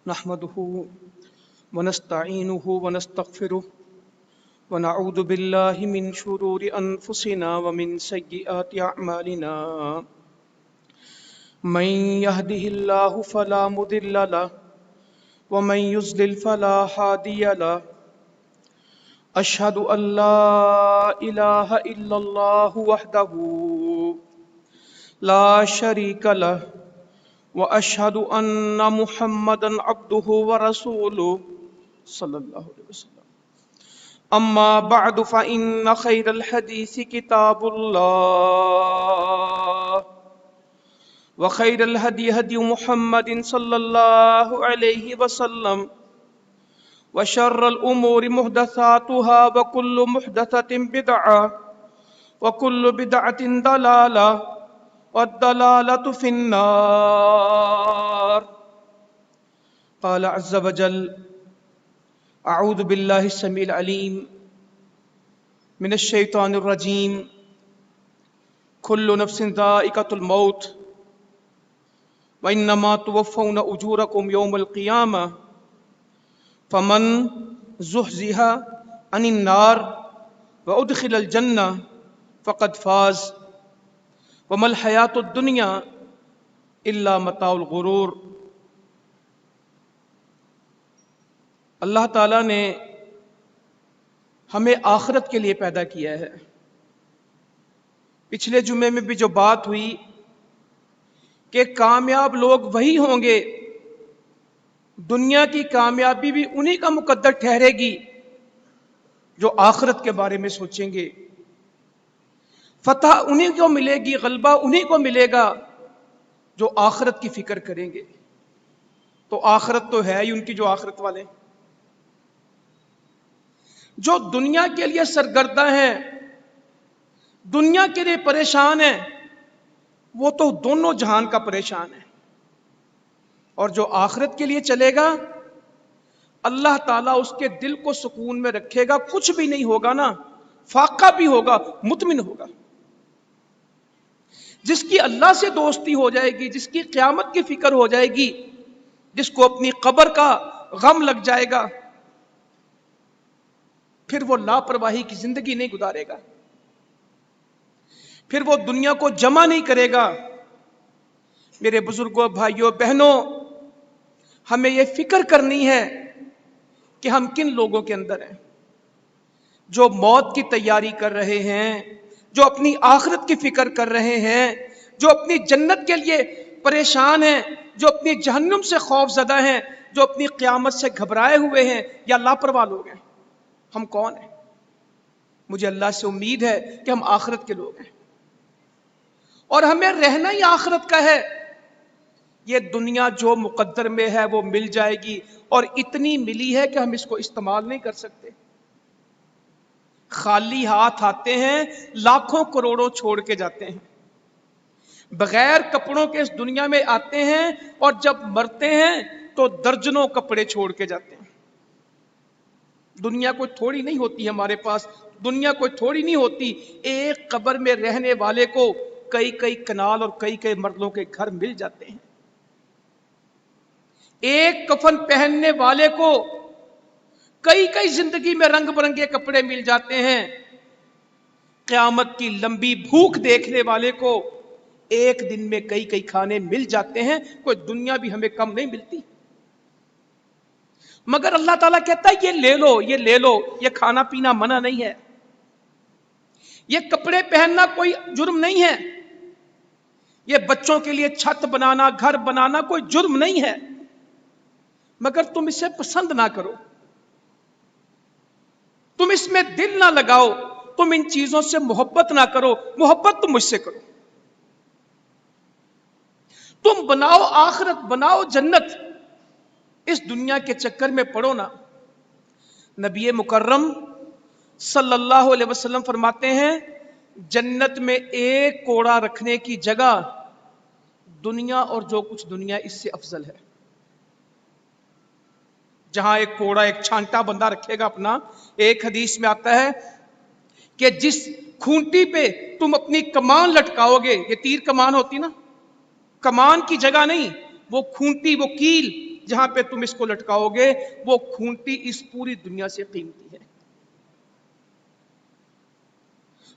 نحمده ونستعينه ونستغفره ونعوذ بالله من شرور أنفسنا ومن سيئات أعمالنا من يهده الله فلا مضل له ومن يضلل فلا هادي له أشهد أن لا إله إلا الله وحده لا شريك له وأشهد أن محمدا عبده ورسوله صلى الله عليه وسلم أما بعد فإن خير الحديث كتاب الله وخير الهدي هدي محمد صلى الله عليه وسلم وشر الأمور محدثاتها وكل محدثة بدعة وكل بدعة ضلالة والضلالة في النار. قال عز وجل: أعوذ بالله السميع العليم من الشيطان الرجيم كل نفس ذائقة الموت وإنما توفون أجوركم يوم القيامة فمن زحزح عن النار وأدخل الجنة فقد فاز وما الحیات الدنیا الا متاع الغرور. اللہ تعالیٰ نے ہمیں آخرت کے لیے پیدا کیا ہے. پچھلے جمعے میں بھی جو بات ہوئی کہ کامیاب لوگ وہی ہوں گے، دنیا کی کامیابی بھی انہی کا مقدر ٹھہرے گی جو آخرت کے بارے میں سوچیں گے. فتح انہی کو ملے گی، غلبہ انہی کو ملے گا جو آخرت کی فکر کریں گے. تو آخرت تو ہے ہی ان کی جو آخرت والے. جو دنیا کے لیے سرگرداں ہیں، دنیا کے لیے پریشان ہیں، وہ تو دونوں جہان کا پریشان ہے. اور جو آخرت کے لیے چلے گا، اللہ تعالیٰ اس کے دل کو سکون میں رکھے گا. کچھ بھی نہیں ہوگا نا، فاقہ بھی ہوگا، مطمئن ہوگا. جس کی اللہ سے دوستی ہو جائے گی، جس کی قیامت کی فکر ہو جائے گی، جس کو اپنی قبر کا غم لگ جائے گا، پھر وہ لاپرواہی کی زندگی نہیں گزارے گا، پھر وہ دنیا کو جمع نہیں کرے گا. میرے بزرگوں، بھائیوں، بہنوں، ہمیں یہ فکر کرنی ہے کہ ہم کن لوگوں کے اندر ہیں جو موت کی تیاری کر رہے ہیں، جو اپنی آخرت کی فکر کر رہے ہیں، جو اپنی جنت کے لیے پریشان ہیں، جو اپنی جہنم سے خوف زدہ ہیں، جو اپنی قیامت سے گھبرائے ہوئے ہیں، یا لاپرواہ لوگ ہیں. ہم کون ہیں؟ مجھے اللہ سے امید ہے کہ ہم آخرت کے لوگ ہیں، اور ہمیں رہنا ہی آخرت کا ہے. یہ دنیا جو مقدر میں ہے وہ مل جائے گی، اور اتنی ملی ہے کہ ہم اس کو استعمال نہیں کر سکتے. خالی ہاتھ آتے ہیں، لاکھوں کروڑوں چھوڑ کے جاتے ہیں. بغیر کپڑوں کے اس دنیا میں آتے ہیں، اور جب مرتے ہیں تو درجنوں کپڑے چھوڑ کے جاتے ہیں. دنیا کوئی تھوڑی نہیں ہوتی ہمارے پاس، دنیا کوئی تھوڑی نہیں ہوتی. ایک قبر میں رہنے والے کو کئی کئی کنال اور کئی کئی مرلوں کے گھر مل جاتے ہیں. ایک کفن پہننے والے کو کئی کئی زندگی میں رنگ برنگے کپڑے مل جاتے ہیں. قیامت کی لمبی بھوک دیکھنے والے کو ایک دن میں کئی کئی کھانے مل جاتے ہیں. کوئی دنیا بھی ہمیں کم نہیں ملتی. مگر اللہ تعالیٰ کہتا ہے یہ لے لو، یہ لے لو. یہ کھانا پینا منع نہیں ہے، یہ کپڑے پہننا کوئی جرم نہیں ہے، یہ بچوں کے لیے چھت بنانا، گھر بنانا کوئی جرم نہیں ہے. مگر تم اسے پسند نہ کرو، تم اس میں دل نہ لگاؤ، تم ان چیزوں سے محبت نہ کرو. محبت تم مجھ سے کرو. تم بناؤ آخرت، بناؤ جنت، اس دنیا کے چکر میں پڑو نا. نبی مکرم صلی اللہ علیہ وسلم فرماتے ہیں جنت میں ایک کوڑا رکھنے کی جگہ دنیا اور جو کچھ دنیا اس سے افضل ہے. جہاں ایک کوڑا، ایک چھانٹا بندہ رکھے گا اپنا، ایک حدیث میں آتا ہے کہ جس کھونٹی پہ تم اپنی کمان لٹکاؤ گے، یہ تیر کمان ہوتی نا، کمان کی جگہ نہیں، وہ کھونٹی، وہ کیل جہاں پہ تم اس کو لٹکاؤ گے وہ کھونٹی اس پوری دنیا سے قیمتی ہے.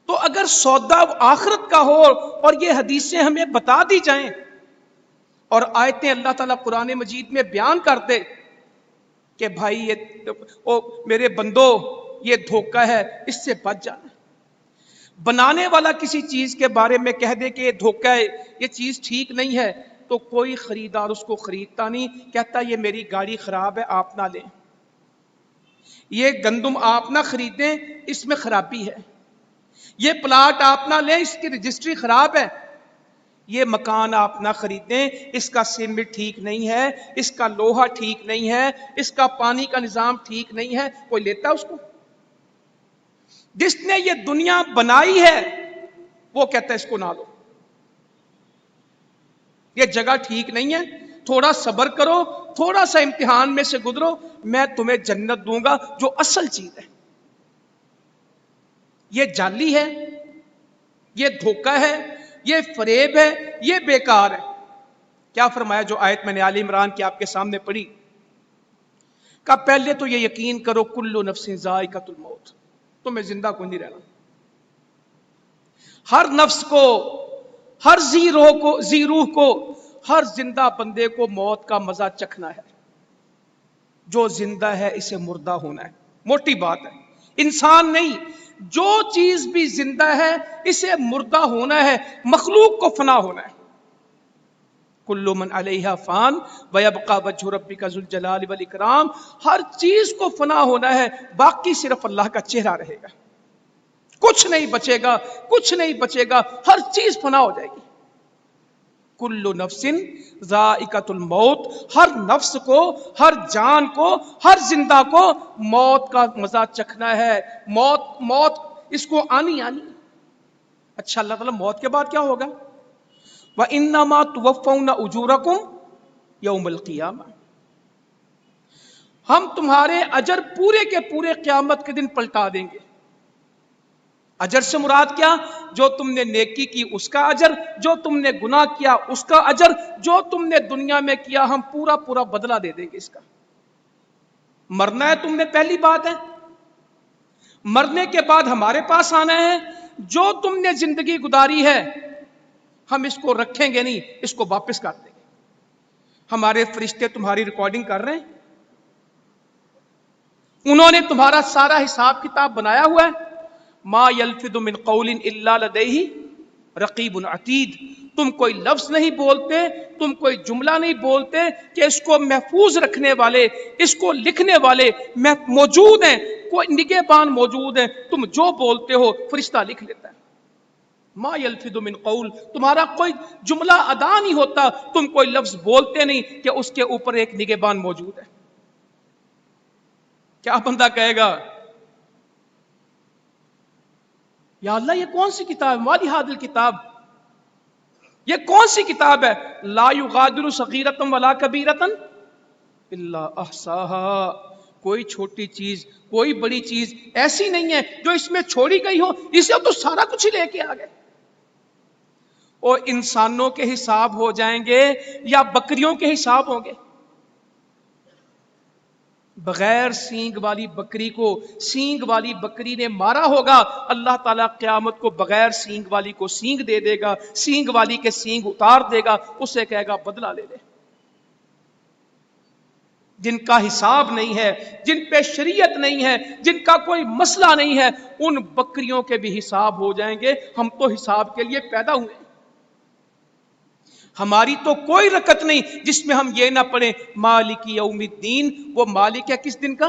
تو اگر سودا آخرت کا ہو اور یہ حدیثیں ہمیں بتا دی جائیں اور آیتیں اللہ تعالیٰ قرآن مجید میں بیان کر دے کہ بھائی یہ میرے بندو یہ دھوکہ ہے، اس سے بچ جانا. بنانے والا کسی چیز کے بارے میں کہہ دے کہ یہ دھوکہ ہے، یہ چیز ٹھیک نہیں ہے، تو کوئی خریدار اس کو خریدتا نہیں، کہتا یہ میری گاڑی خراب ہے آپ نہ لیں، یہ گندم آپ نہ خریدیں اس میں خرابی ہے، یہ پلاٹ آپ نہ لیں اس کی رجسٹری خراب ہے، یہ مکان آپ نہ خریدیں اس کا سیمنٹ ٹھیک نہیں ہے، اس کا لوہا ٹھیک نہیں ہے، اس کا پانی کا نظام ٹھیک نہیں ہے. کوئی لیتا اس کو؟ جس نے یہ دنیا بنائی ہے وہ کہتا ہے اس کو نہ لو، یہ جگہ ٹھیک نہیں ہے، تھوڑا صبر کرو، تھوڑا سا امتحان میں سے گزرو، میں تمہیں جنت دوں گا جو اصل چیز ہے. یہ جعلی ہے، یہ دھوکہ ہے، یہ فریب ہے، یہ بیکار ہے. کیا فرمایا جو آیت میں نے آل عمران کی آپ کے سامنے پڑھی؟ کہ پہلے تو یہ یقین کرو کل نفس ذائقۃ الموت، تمہیں زندہ کوئی نہیں رہنا. ہر نفس کو، ہر ذی روح کو، ہر زندہ بندے کو موت کا مزہ چکھنا ہے. جو زندہ ہے اسے مردہ ہونا ہے. موٹی بات ہے، انسان نہیں، جو چیز بھی زندہ ہے اسے مردہ ہونا ہے، مخلوق کو فنا ہونا ہے. کل من علیہا فان ویبقى وجہ ربک ذو الجلال والاکرام. ہر چیز کو فنا ہونا ہے، باقی صرف اللہ کا چہرہ رہے گا. کچھ نہیں بچے گا، کچھ نہیں بچے گا، ہر چیز فنا ہو جائے گی. کل نفس ذائقۃ الموت، ہر نفس کو، ہر جان کو، ہر زندہ کو موت کا مزہ چکھنا ہے. موت اس کو آنی. اچھا اللہ تعالیٰ موت کے بعد کیا ہوگا؟ وَإِنَّمَا تُوَفَّوْنَ أُجُورَكُمْ يَوْمَ الْقِيَامَةِ، ہم تمہارے اجر پورے کے پورے قیامت کے دن پلٹا دیں گے. اجر سے مراد کیا؟ جو تم نے نیکی کی اس کا اجر، جو تم نے گناہ کیا اس کا اجر، جو تم نے دنیا میں کیا ہم پورا پورا بدلہ دے دیں گے اس کا. مرنا ہے تم نے، پہلی بات ہے. مرنے کے بعد ہمارے پاس آنا ہے. جو تم نے زندگی گزاری ہے ہم اس کو رکھیں گے نہیں، اس کو واپس کر دیں گے. ہمارے فرشتے تمہاری ریکارڈنگ کر رہے ہیں، انہوں نے تمہارا سارا حساب کتاب بنایا ہوا ہے. ما یلفظ من قول الا لدیہ رقیب عتید. تم کوئی لفظ نہیں بولتے، تم کوئی جملہ نہیں بولتے کہ اس کو محفوظ رکھنے والے، اس کو لکھنے والے موجود ہیں، کوئی نگہبان موجود ہیں. تم جو بولتے ہو فرشتہ لکھ لیتا ہے. ما یلفظ من قول، تمہارا کوئی جملہ ادا نہیں ہوتا، تم کوئی لفظ بولتے نہیں کہ اس کے اوپر ایک نگہبان موجود ہے. کیا بندہ کہے گا یا اللہ یہ کون سی کتاب ہے، مالی ہادل کتاب، یہ کون سی کتاب ہے؟ لا یغادر صغیرۃ ولا کبیرۃ الا احصاها. کوئی چھوٹی چیز، کوئی بڑی چیز ایسی نہیں ہے جو اس میں چھوڑی گئی ہو، اسے تو سارا کچھ ہی لے کے آ گئے. اور انسانوں کے حساب ہو جائیں گے یا بکریوں کے حساب ہوں گے؟ بغیر سینگ والی بکری کو سینگ والی بکری نے مارا ہوگا، اللہ تعالیٰ قیامت کو بغیر سینگ والی کو سینگ دے دے گا، سینگ والی کے سینگ اتار دے گا، اسے کہے گا بدلہ لے لے. جن کا حساب نہیں ہے، جن پہ شریعت نہیں ہے، جن کا کوئی مسئلہ نہیں ہے، ان بکریوں کے بھی حساب ہو جائیں گے. ہم تو حساب کے لیے پیدا ہوئے. ہماری تو کوئی رکت نہیں جس میں ہم یہ نہ پڑھیں مالک یوم الدین. وہ مالک ہے کس دن کا؟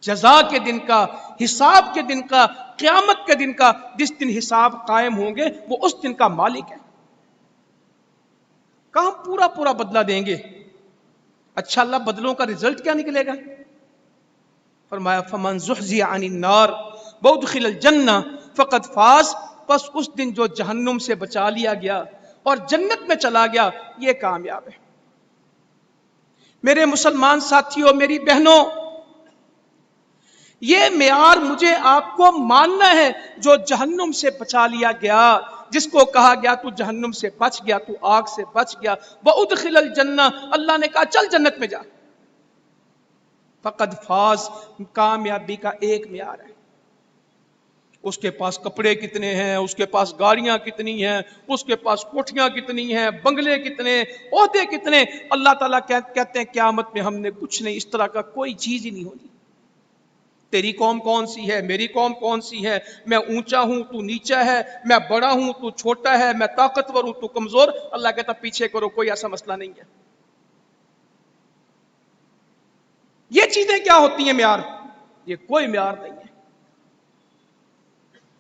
جزا کے دن کا، حساب کے دن کا، قیامت کے دن کا. جس دن حساب قائم ہوں گے وہ اس دن کا مالک ہے. کہاں پورا پورا بدلہ دیں گے. اچھا اللہ بدلوں کا رزلٹ کیا نکلے گا؟ فرمایا فمن زحزح عن النار وادخل الجنہ فقد فاز. پس اس دن جو جہنم سے بچا لیا گیا اور جنت میں چلا گیا یہ کامیاب ہے. میرے مسلمان ساتھیوں، میری بہنوں، یہ معیار مجھے آپ کو ماننا ہے. جو جہنم سے بچا لیا گیا، جس کو کہا گیا تو جہنم سے بچ گیا، تو آگ سے بچ گیا، وَأُدْخِلَ الْجَنَّةَ، اللہ نے کہا چل جنت میں جا. فقد فاز، کامیابی کا ایک معیار ہے. اس کے پاس کپڑے کتنے ہیں، اس کے پاس گاڑیاں کتنی ہیں، اس کے پاس کوٹھیاں کتنی ہیں، بنگلے کتنے، عہدے کتنے. اللہ تعالیٰ کہتے ہیں قیامت میں ہم نے کچھ نہیں، اس طرح کا کوئی چیز ہی نہیں ہونی. تیری قوم کون سی ہے، میری قوم کون سی ہے، میں اونچا ہوں تو نیچا ہے، میں بڑا ہوں تو چھوٹا ہے، میں طاقتور ہوں تو کمزور. اللہ کہتا پیچھے کرو، کوئی ایسا مسئلہ نہیں ہے. یہ چیزیں کیا ہوتی ہیں معیار؟ یہ کوئی معیار نہیں ہے.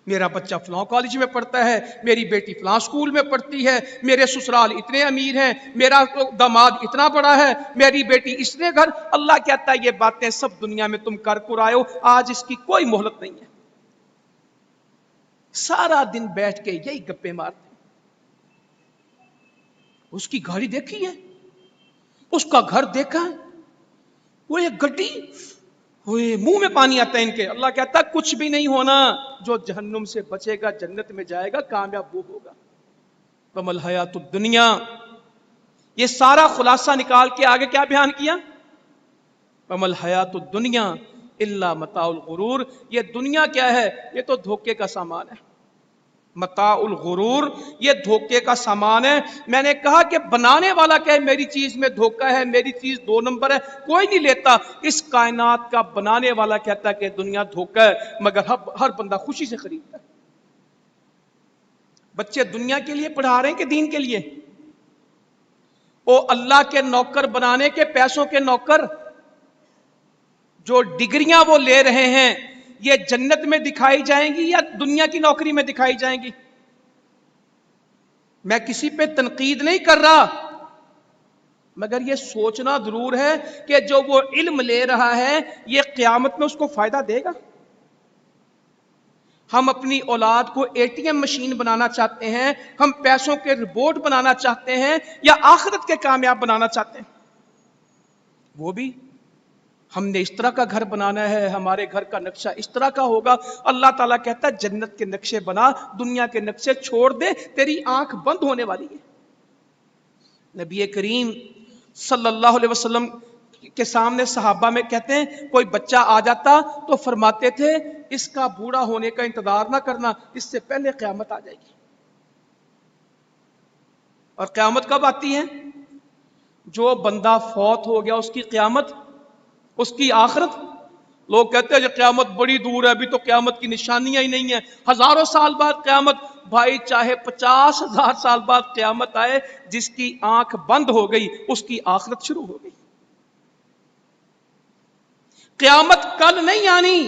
میرا بچہ فلاں کالج میں پڑھتا ہے، میری بیٹی فلاں سکول میں پڑھتی ہے، میرے سسرال اتنے امیر ہیں، میرا داماد اتنا بڑا ہے، میری بیٹی اس نے گھر. اللہ کہتا ہے یہ باتیں سب دنیا میں تم کر آئے ہو، آج اس کی کوئی مہلت نہیں ہے. سارا دن بیٹھ کے یہی گپے مارتے. اس کی گاڑی دیکھی ہے، اس کا گھر دیکھا ہے، وہ ایک گڈی، منہ میں پانی آتا ہے ان کے. اللہ کہتا ہے کچھ بھی نہیں ہونا. جو جہنم سے بچے گا جنت میں جائے گا، کامیاب وہ ہوگا. وَمَا الْحَيَاةُ الدُّنْيَا، یہ سارا خلاصہ نکال کے آگے کیا بیان کیا؟ وَمَا الْحَيَاةُ الدُّنْيَا إِلَّا مَتَاعُ الْغُرُورِ، یہ دنیا کیا ہے؟ یہ تو دھوکے کا سامان ہے. متاع الغرور، یہ دھوکے کا سامان ہے. میں نے کہا کہ بنانے والا کہے میری چیز میں دھوکہ ہے، میری چیز 2 نمبر ہے، کوئی نہیں لیتا. اس کائنات کا بنانے والا کہتا ہے کہ دنیا دھوکہ ہے، مگر ہر بندہ خوشی سے خریدتا ہے. بچے دنیا کے لیے پڑھا رہے ہیں کہ دین کے لیے؟ وہ اللہ کے نوکر بنانے کے پیسوں کے نوکر. جو ڈگریاں وہ لے رہے ہیں یہ جنت میں دکھائی جائیں گی یا دنیا کی نوکری میں دکھائی جائیں گی؟ میں کسی پہ تنقید نہیں کر رہا، مگر یہ سوچنا ضرور ہے کہ جو وہ علم لے رہا ہے یہ قیامت میں اس کو فائدہ دے گا. ہم اپنی اولاد کو ATM مشین بنانا چاہتے ہیں، ہم پیسوں کے روبوٹ بنانا چاہتے ہیں، یا آخرت کے کامیاب بنانا چاہتے ہیں؟ وہ بھی ہم نے اس طرح کا گھر بنانا ہے، ہمارے گھر کا نقشہ اس طرح کا ہوگا. اللہ تعالیٰ کہتا ہے جنت کے نقشے بنا، دنیا کے نقشے چھوڑ دے، تیری آنکھ بند ہونے والی ہے. نبی کریم صلی اللہ علیہ وسلم کے سامنے صحابہ میں کہتے ہیں کوئی بچہ آ جاتا تو فرماتے تھے اس کا بوڑھا ہونے کا انتظار نہ کرنا، اس سے پہلے قیامت آ جائے گی. اور قیامت کب آتی ہے؟ جو بندہ فوت ہو گیا اس کی قیامت، اس کی آخرت. لوگ کہتے ہیں کہ قیامت بڑی دور ہے، ابھی تو قیامت کی نشانیاں ہی نہیں ہیں، ہزاروں سال بعد قیامت. بھائی چاہے 50,000 سال بعد قیامت آئے، جس کی آنکھ بند ہو گئی اس کی آخرت شروع ہو گئی. قیامت کل نہیں آنی.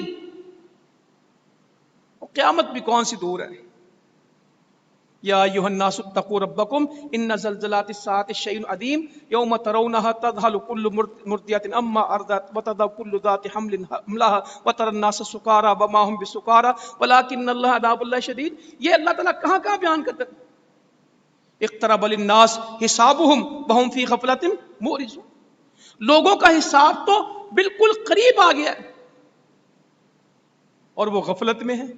قیامت بھی کون سی دور ہے. یا ایھا الناس اتقوا ربکم ان زلزلات الساعۃ شیء عظیم یوم ترونها تذهل كل مرضعة عما ارضعت وتضع كل ذات حمل حملها وترى الناس سکارى وما هم بسکارى ولكن الله عذاب الله شدید. یہ اللہ تعالیٰ کہاں بیان کرتا ہے؟ اقترب للناس حسابهم وهم في غفلة معرضون. لوگوں کا حساب تو بالکل قریب آ گیا ہے اور وہ غفلت میں ہے،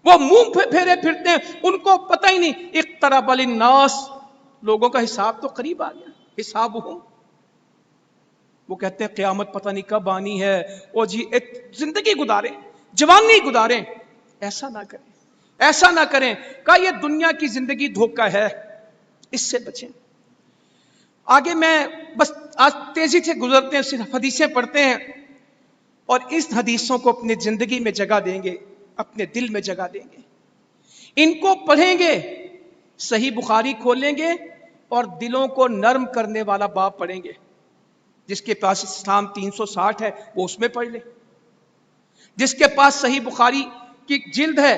وہ منہ پھیرے پھرتے ہیں، ان کو پتہ ہی نہیں. اقترب للناس، لوگوں کا حساب تو قریب آ گیا. حسابهم، وہ کہتے ہیں قیامت پتہ نہیں کب آنی ہے، وہ جی ایک زندگی گزاریں، جوانی گزاریں. ایسا نہ کریں، ایسا نہ کریں. کہا یہ دنیا کی زندگی دھوکہ ہے، اس سے بچیں. آگے میں بس آج تیزی سے گزرتے ہیں، صرف حدیثیں پڑھتے ہیں اور اس حدیثوں کو اپنی زندگی میں جگہ دیں گے، اپنے دل میں جگہ دیں گے. ان کو پڑھیں گے، صحیح بخاری کھولیں گے اور دلوں کو نرم کرنے والا باب پڑھیں گے. جس کے پاس اسلام 360 ہے وہ اس میں پڑھ لے، جس کے پاس صحیح بخاری کی جلد ہے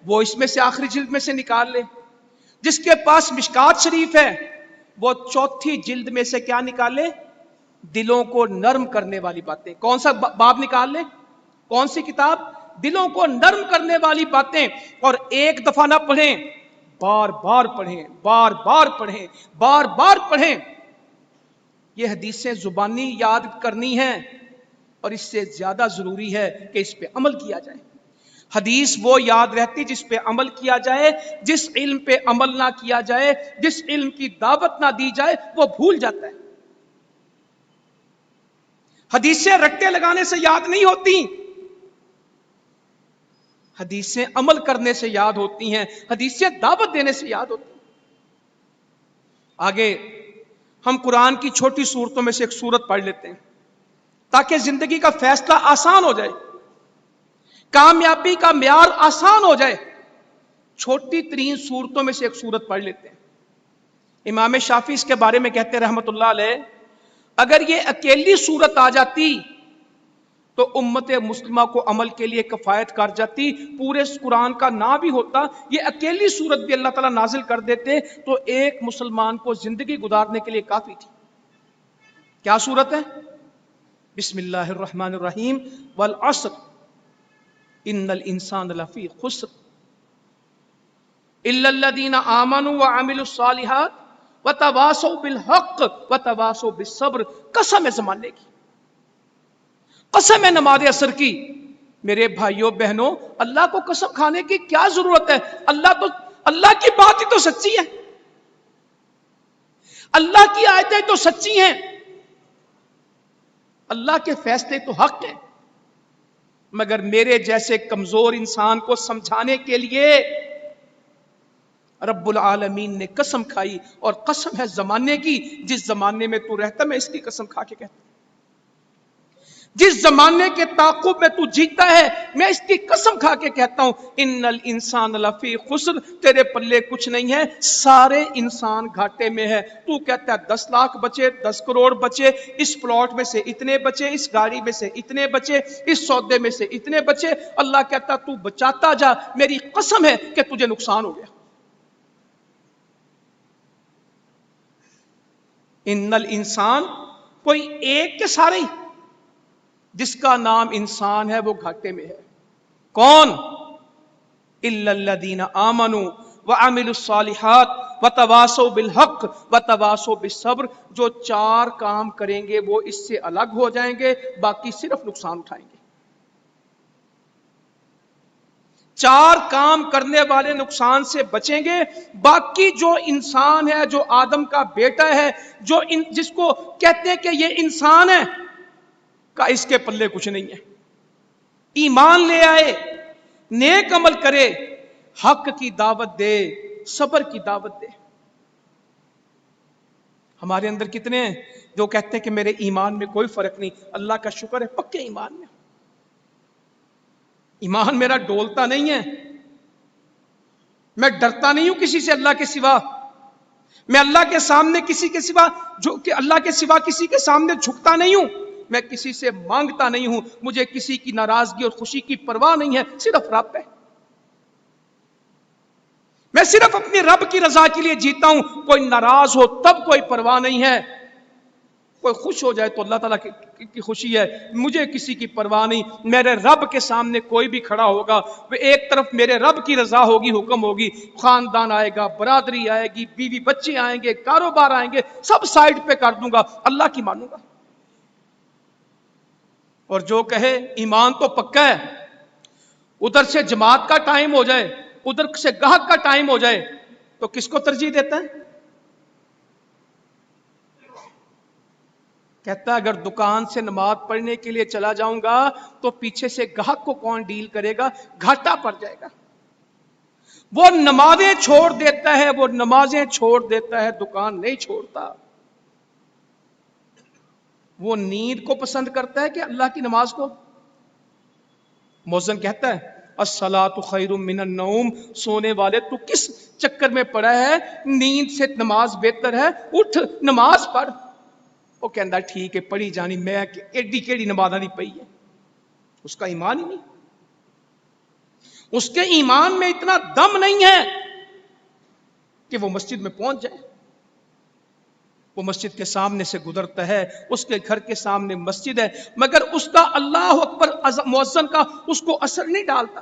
وہ اس میں سے آخری جلد میں سے نکال لے، جس کے پاس مشکات شریف ہے وہ چوتھی جلد میں سے کیا نکال لے؟ دلوں کو نرم کرنے والی باتیں. کون سا باب نکال لے؟ کون سی کتاب؟ دلوں کو نرم کرنے والی باتیں. اور ایک دفعہ نہ پڑھیں، بار بار پڑھیں، بار بار پڑھیں، بار بار پڑھیں. یہ حدیثیں زبانی یاد کرنی ہیں، اور اس سے زیادہ ضروری ہے کہ اس پہ عمل کیا جائے۔ حدیث وہ یاد رہتی جس پہ عمل کیا جائے، جس علم پہ عمل نہ کیا جائے، جس علم کی دعوت نہ دی جائے وہ بھول جاتا ہے۔ حدیثیں رٹے لگانے سے یاد نہیں ہوتی، حدیثیں عمل کرنے سے یاد ہوتی ہیں، حدیثیں دعوت دینے سے یاد ہوتی ہیں۔ آگے ہم قرآن کی چھوٹی سورتوں میں سے ایک سورت پڑھ لیتے ہیں تاکہ زندگی کا فیصلہ آسان ہو جائے، کامیابی کا معیار آسان ہو جائے۔ چھوٹی ترین سورتوں میں سے ایک سورت پڑھ لیتے ہیں۔ امام شافعی اس کے بارے میں کہتے ہیں رحمت اللہ علیہ، اگر یہ اکیلی سورت آ جاتی تو امت مسلمہ کو عمل کے لیے کفایت کر جاتی، پورے قرآن کا نہ بھی ہوتا، یہ اکیلی سورت بھی اللہ تعالیٰ نازل کر دیتے تو ایک مسلمان کو زندگی گزارنے کے لیے کافی تھی۔ کیا سورت ہے؟ بسم اللہ الرحمن الرحیم، والعصر ان الانسان لفی خسر الا الذین آمنوا وعملوا الصالحات وتواصوا بالحق وتواصوا بالصبر۔ قسم ہے زمانے کی، قسم ہے نماز عصر کی۔ میرے بھائیوں بہنوں، اللہ کو قسم کھانے کی کیا ضرورت ہے؟ اللہ کی بات ہی تو سچی ہے، اللہ کی آیتیں تو سچی ہیں، اللہ کے فیصلے تو حق ہیں، مگر میرے جیسے کمزور انسان کو سمجھانے کے لیے رب العالمین نے قسم کھائی، اور قسم ہے زمانے کی، جس زمانے میں تو رہتا، میں اس کی قسم کھا کے کہتا ہوں، جس زمانے کے تعاقب میں تو جیتا ہے میں اس کی قسم کھا کے کہتا ہوں، ان الانسان لفی خسر، تیرے پلے کچھ نہیں ہے، سارے انسان گھاٹے میں ہے۔ تو کہتا ہے 10 لاکھ بچے، 10 کروڑ بچے، اس پلاٹ میں سے اتنے بچے، اس گاڑی میں سے اتنے بچے، اس سودے میں سے اتنے بچے۔ اللہ کہتا تو بچاتا جا، میری قسم ہے کہ تجھے نقصان ہو گیا۔ ان الانسان، کوئی ایک کے سارے ہی، جس کا نام انسان ہے وہ گھاٹے میں ہے۔ کون؟ الا الذین آمنوا وعملوا الصالحات وتواصوا بالحق وتواصوا بالصبر۔ جو 4 کام کریں گے وہ اس سے الگ ہو جائیں گے، باقی صرف نقصان اٹھائیں گے۔ 4 کام کرنے والے نقصان سے بچیں گے، باقی جو انسان ہے، جو آدم کا بیٹا ہے، جس کو کہتے ہیں کہ یہ انسان ہے، کا اس کے پلے کچھ نہیں ہے۔ ایمان لے آئے، نیک عمل کرے، حق کی دعوت دے، صبر کی دعوت دے۔ ہمارے اندر کتنے ہیں جو کہتے ہیں کہ میرے ایمان میں کوئی فرق نہیں؟ اللہ کا شکر ہے پکے ایمان میں، ایمان میرا ڈولتا نہیں ہے، میں ڈرتا نہیں ہوں کسی سے اللہ کے سوا، میں اللہ کے سامنے کسی کے سوا اللہ کے سوا کسی کے سامنے جھکتا نہیں ہوں، میں کسی سے مانگتا نہیں ہوں، مجھے کسی کی ناراضگی اور خوشی کی پرواہ نہیں ہے، صرف رب ہے۔ میں صرف اپنے رب کی رضا کے لیے جیتا ہوں، کوئی ناراض ہو تب کوئی پرواہ نہیں ہے، کوئی خوش ہو جائے تو اللہ تعالیٰ کی خوشی ہے، مجھے کسی کی پرواہ نہیں۔ میرے رب کے سامنے کوئی بھی کھڑا ہوگا، وہ ایک طرف میرے رب کی رضا ہوگی، حکم ہوگی، خاندان آئے گا، برادری آئے گی، بیوی بچے آئیں گے، کاروبار آئیں گے، سب سائیڈ پہ کر دوں گا، اللہ کی مانوں گا۔ اور جو کہے ایمان تو پکا ہے، ادھر سے جماعت کا ٹائم ہو جائے، ادھر سے گاہک کا ٹائم ہو جائے، تو کس کو ترجیح دیتا ہے؟ کہتا ہے اگر دکان سے نماز پڑھنے کے لیے چلا جاؤں گا تو پیچھے سے گاہک کو کون ڈیل کرے گا، گھاٹا پڑ جائے گا۔ وہ نمازیں چھوڑ دیتا ہے، وہ نمازیں چھوڑ دیتا ہے، دکان نہیں چھوڑتا۔ وہ نیند کو پسند کرتا ہے کہ اللہ کی نماز کو؟ مؤذن کہتا ہے الصلاۃ خیر من النوم، سونے والے تو کس چکر میں پڑا ہے، نیند سے نماز بہتر ہے، اٹھ نماز پڑھ۔ وہ کہتا ہے ٹھیک ہے پڑھی جانی، میں ایڈی کیڑی نماز نہیں پئی ہے۔ اس کا ایمان ہی نہیں، اس کے ایمان میں اتنا دم نہیں ہے کہ وہ مسجد میں پہنچ جائے۔ وہ مسجد کے سامنے سے گزرتا ہے، اس کے گھر کے سامنے مسجد ہے، مگر اس کا اللہ اکبر مؤذن کا اس کو اثر نہیں ڈالتا۔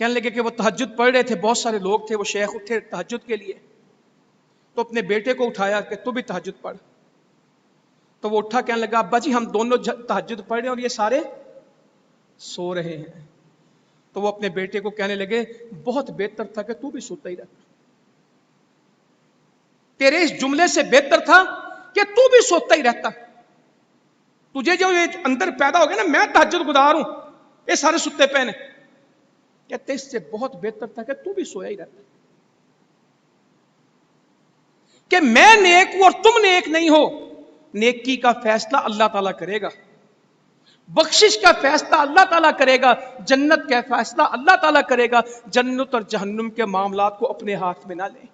کہنے لگے کہ وہ تہجد پڑھ رہے تھے، بہت سارے لوگ تھے، وہ شیخ اٹھے تہجد کے لیے، تو اپنے بیٹے کو اٹھایا کہ تو بھی تہجد پڑھ. تو وہ اٹھا، کہنے لگا ابا جی ہم دونوں تہجد پڑھ رہے ہیں اور یہ سارے سو رہے ہیں. تو وہ اپنے بیٹے کو کہنے لگے بہت بہتر تھا کہ تو بھی سوتا ہی رہتا، تیرے اس جملے سے بہتر تھا کہ تو بھی سوتا ہی رہتا. تجھے جو یہ اندر پیدا ہو گیا نا میں تہجد گزار ہوں، یہ سارے ستے پہنے، کہتے اس سے بہت بہتر تھا کہ تو بھی سویا ہی رہتا، کہ میں نیک ہوں اور تم نیک نہیں ہو. نیکی کا فیصلہ اللہ تعالیٰ کرے گا، بخشش کا فیصلہ اللہ تعالیٰ کرے گا، جنت کا فیصلہ اللہ تعالیٰ کرے گا. جنت اور جہنم کے معاملات کو اپنے ہاتھ میں نہ لیں،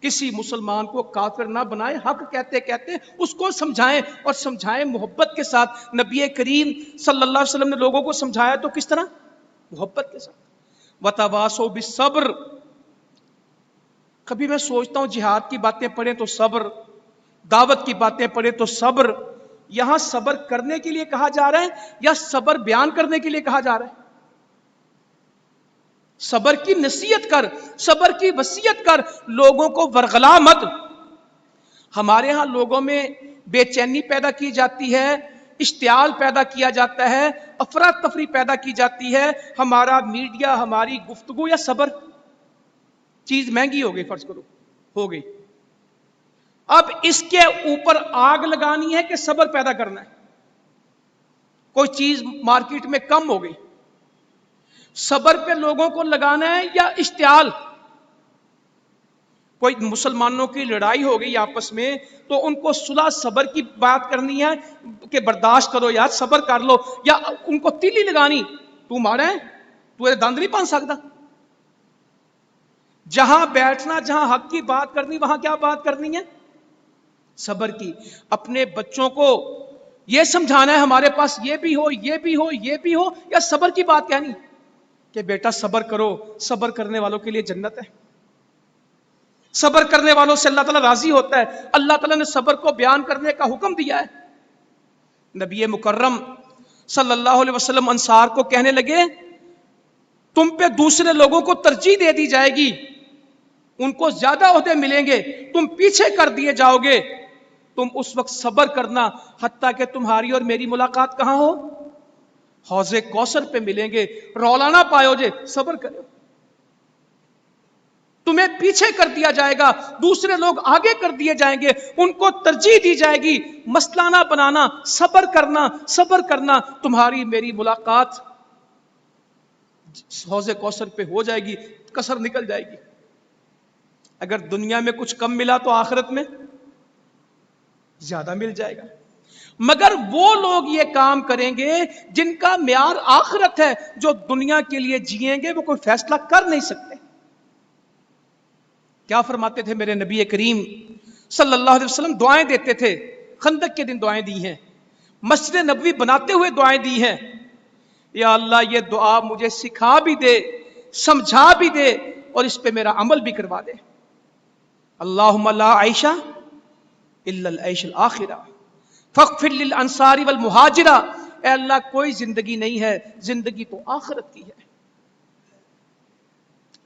کسی مسلمان کو کافر نہ بنائیں، حق کہتے کہتے اس کو سمجھائیں، اور سمجھائیں محبت کے ساتھ. نبی کریم صلی اللہ علیہ وسلم نے لوگوں کو سمجھایا تو کس طرح؟ محبت کے ساتھ. وتواصوا بالصبر. کبھی میں سوچتا ہوں جہاد کی باتیں پڑھیں تو صبر، دعوت کی باتیں پڑھیں تو صبر. یہاں صبر کرنے کے لیے کہا جا رہا ہے یا صبر بیان کرنے کے لیے کہا جا رہا ہے؟ صبر کی نصیحت کر، صبر کی وصیت کر، لوگوں کو ورغلا مت. ہمارے ہاں لوگوں میں بے چینی پیدا کی جاتی ہے، اشتعال پیدا کیا جاتا ہے، افراتفری پیدا کی جاتی ہے. ہمارا میڈیا، ہماری گفتگو یا صبر؟ چیز مہنگی ہو گئی، فرض کرو ہو گئی، اب اس کے اوپر آگ لگانی ہے کہ صبر پیدا کرنا ہے؟ کوئی چیز مارکیٹ میں کم ہو گئی، صبر پہ لوگوں کو لگانا ہے یا اشتعال؟ کوئی مسلمانوں کی لڑائی ہو گئی آپس میں تو ان کو صلح صبر کی بات کرنی ہے کہ برداشت کرو یار، صبر کر لو، یا ان کو تیلی لگانی تو مارا ہے، تو دند نہیں پان سکتا؟ جہاں بیٹھنا، جہاں حق کی بات کرنی، وہاں کیا بات کرنی ہے؟ صبر کی. اپنے بچوں کو یہ سمجھانا ہے ہمارے پاس یہ بھی ہو، یہ بھی ہو، یہ بھی ہو، یا صبر کی بات کہنی کہ بیٹا صبر کرو، صبر کرنے والوں کے لیے جنت ہے، صبر کرنے والوں سے اللہ تعالیٰ راضی ہوتا ہے. اللہ تعالیٰ نے صبر کو بیان کرنے کا حکم دیا ہے. نبی مکرم صلی اللہ علیہ وسلم انصار کو کہنے لگے تم پہ دوسرے لوگوں کو ترجیح دے دی جائے گی، ان کو زیادہ عہدے ملیں گے، تم پیچھے کر دیے جاؤ گے. تم اس وقت صبر کرنا حتیٰ کہ تمہاری اور میری ملاقات کہاں ہو؟ حوض کوثر پہ ملیں گے، رولا نہ پاؤ جے، صبر کرو. تمہیں پیچھے کر دیا جائے گا، دوسرے لوگ آگے کر دیے جائیں گے، ان کو ترجیح دی جائے گی. مسئلہ نہ بنانا، صبر کرنا، صبر کرنا. تمہاری میری ملاقات حوض کوثر پہ ہو جائے گی، کسر نکل جائے گی. اگر دنیا میں کچھ کم ملا تو آخرت میں زیادہ مل جائے گا. مگر وہ لوگ یہ کام کریں گے جن کا معیار آخرت ہے، جو دنیا کے لیے جیئیں گے وہ کوئی فیصلہ کر نہیں سکتے. کیا فرماتے تھے میرے نبی کریم صلی اللہ علیہ وسلم؟ دعائیں دیتے تھے. خندق کے دن دعائیں دی ہیں، مسجد نبوی بناتے ہوئے دعائیں دی ہیں. یا اللہ یہ دعا مجھے سکھا بھی دے، سمجھا بھی دے، اور اس پہ میرا عمل بھی کروا دے. اللہم لا عیش الا العیش الاخرہ فاغفر للانصار والمہاجرہ. اے اللہ کوئی زندگی نہیں ہے، زندگی تو آخرت کی ہے.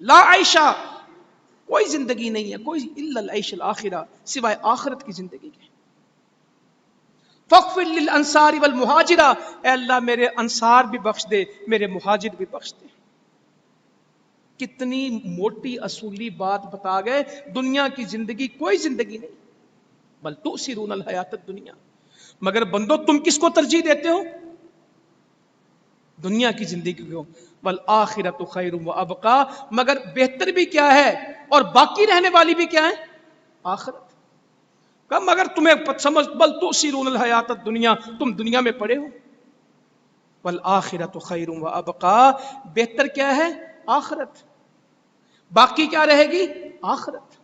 لا عیشہ، کوئی زندگی نہیں ہے، کوئی الا العیش الاخرہ، سوائے آخرت کی زندگی کے. فاغفر للانصار والمہاجرہ، اے اللہ میرے انصار بھی بخش دے، میرے مہاجر بھی بخش دے. کتنی موٹی اصولی بات بتا گئے. دنیا کی زندگی کوئی زندگی نہیں، بل تؤثرون الحیات الدنیا. مگر بندو تم کس کو ترجیح دیتے ہو؟ دنیا کی زندگی کو. والآخرۃ خیر وابقیٰ، مگر بہتر بھی کیا ہے اور باقی رہنے والی بھی کیا ہے؟ آخرت. مگر تمہیں سمجھ، بل تؤثرون الحیات الدنیا، تم دنیا میں پڑے ہو. والآخرۃ خیر وابقیٰ، بہتر کیا ہے؟ آخرت. باقی کیا رہے گی؟ آخرت.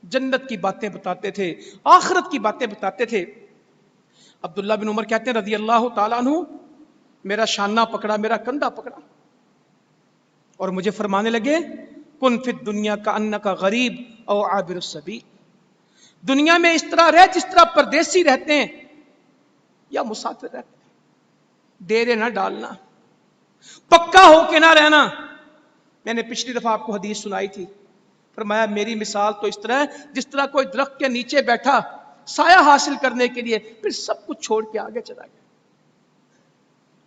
جنت کی باتیں بتاتے تھے، آخرت کی باتیں بتاتے تھے. عبداللہ بن عمر کہتے ہیں رضی اللہ تعالیٰ عنہ، میرا شانہ پکڑا، میرا کندھا پکڑا اور مجھے فرمانے لگے کن فی الدنیا کأنک غریب او عابر السبیل. دنیا میں اس طرح رہ جس طرح پردیسی رہتے ہیں یا مسافر رہتے ہیں. ڈیرے نہ ڈالنا، پکا ہو کے نہ رہنا. میں نے پچھلی دفعہ آپ کو حدیث سنائی تھی, فرمایا میری مثال تو اس طرح ہے جس طرح کوئی درخت کے نیچے بیٹھا سایہ حاصل کرنے کے لیے, پھر سب کچھ چھوڑ کے آگے چلا گیا.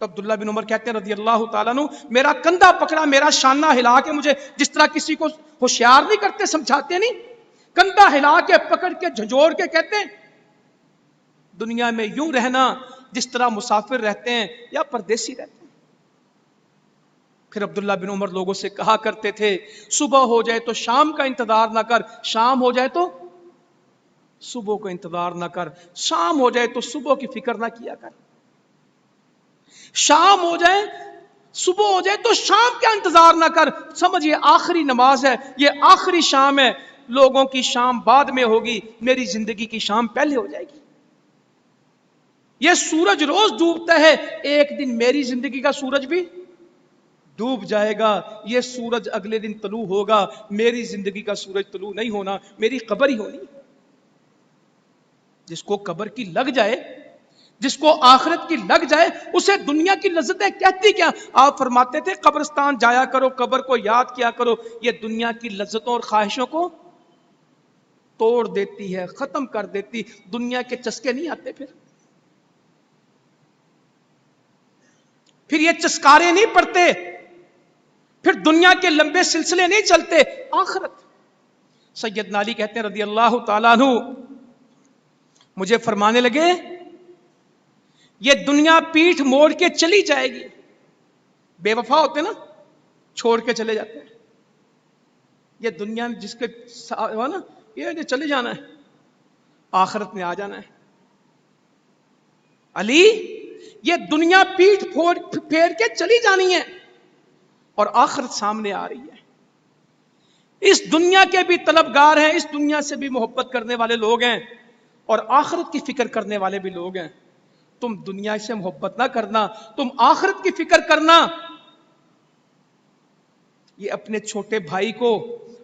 تو عبداللہ بن عمر کہتے ہیں رضی اللہ تعالیٰ عنہ, میرا کندھا پکڑا, میرا شانہ ہلا کے مجھے, جس طرح کسی کو ہوشیار نہیں کرتے, سمجھاتے نہیں, کندھا ہلا کے پکڑ کے جھنجھوڑ کے کہتے ہیں دنیا میں یوں رہنا جس طرح مسافر رہتے ہیں یا پردیسی رہتے ہیں. پھر عبداللہ بن عمر لوگوں سے کہا کرتے تھے صبح ہو جائے تو شام کا انتظار نہ کر, شام ہو جائے تو صبح کا انتظار نہ کر, شام ہو جائے تو صبح کی فکر نہ کیا کر, شام ہو جائے صبح ہو جائے تو شام کا انتظار نہ کر. سمجھ یہ آخری نماز ہے, یہ آخری شام ہے, لوگوں کی شام بعد میں ہوگی, میری زندگی کی شام پہلے ہو جائے گی. یہ سورج روز ڈوبتا ہے, ایک دن میری زندگی کا سورج بھی ڈوب جائے گا. یہ سورج اگلے دن طلوع ہوگا, میری زندگی کا سورج طلوع نہیں ہونا, میری قبر ہی ہونی. جس کو قبر کی لگ جائے, جس کو آخرت کی لگ جائے, اسے دنیا کی لذتیں کہتی کیا. آپ فرماتے تھے قبرستان جایا کرو, قبر کو یاد کیا کرو, یہ دنیا کی لذتوں اور خواہشوں کو توڑ دیتی ہے, ختم کر دیتی. دنیا کے چسکے نہیں آتے, پھر یہ چسکارے نہیں پڑتے, پھر دنیا کے لمبے سلسلے نہیں چلتے. آخرت. سیدنا علی کہتے ہیں رضی اللہ تعالیٰ عنہ, مجھے فرمانے لگے یہ دنیا پیٹھ موڑ کے چلی جائے گی. بے وفا ہوتے نا, چھوڑ کے چلے جاتے ہیں. یہ دنیا جس کے نا یہ چلے جانا ہے, آخرت میں آ جانا ہے. علی یہ دنیا پیٹھ پھیر کے چلی جانی ہے اور آخرت سامنے آ رہی ہے. اس دنیا کے بھی طلبگار ہیں, اس دنیا سے بھی محبت کرنے والے لوگ ہیں, اور آخرت کی فکر کرنے والے بھی لوگ ہیں. تم دنیا سے محبت نہ کرنا, تم آخرت کی فکر کرنا. یہ اپنے چھوٹے بھائی کو,